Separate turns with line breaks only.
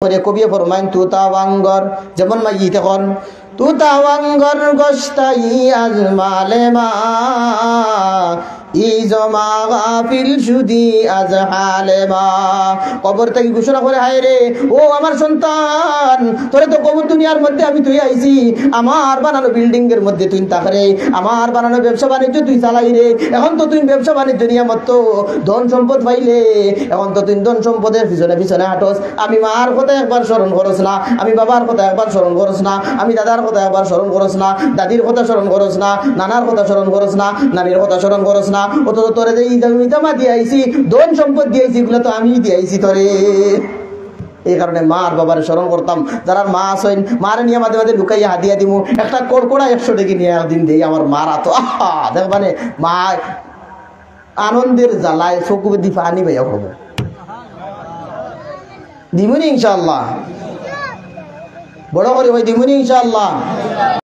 করে কবি ফরমাইন তুতাওয়াঙ্গর যেমন মাই তখন তুতাওয়াঙ্গর গোস্তাই আজমালে মা ই জমা গাফিল সুদি আজ হালে মা কবর থেকে ঘোষণা করে হায় রে ও আমার সন্তান তোরে তো কবর দুনিয়ার মধ্যে আমি তুই আইছি আমার বানানো বিল্ডিং এর মধ্যে তুই তাকরে আমার বানানো ব্যবসা বাণিজ্য তুই চালাই রে এখন তো তুই ব্যবসা বাণিজ্য নিয়ে মত ধন সম্পদ পাইলে এখন তো তুই ধন সম্পদের পিছনে পিছনে হাঁটস আমি মার কথা একবার স্মরণ করস না আমি বাবার কথা একবার স্মরণ করস না আমি দাদার কথা একবার স্মরণ করস না দাদির কথা স্মরণ করস না নানার কথা স্মরণ করস না নানির কথা স্মরণ করস না অত তোরে যে ইদামা দিয়ে আইছি ধন সম্পদ দিয়ে আইছি এগুলো তো আমি দিয়ে আইছি তোরে এই কারণে মার বাবার স্মরণ করতাম যারা মা আসেন মার নিয়ে মাঝে মাঝে লুকাইয়া হাতিয়া দিমু একটা কড়কড়া 100 টাকা নিয়ে একদিন দিই আমার মার তো দেখ মানে মা আনন্দের জ্বালায় চকু দি পানি ভাইয়া হবে দিমুনি ইনশাআল্লাহ বড় করে ভাই দিমুনি ইনশাআল্লাহ।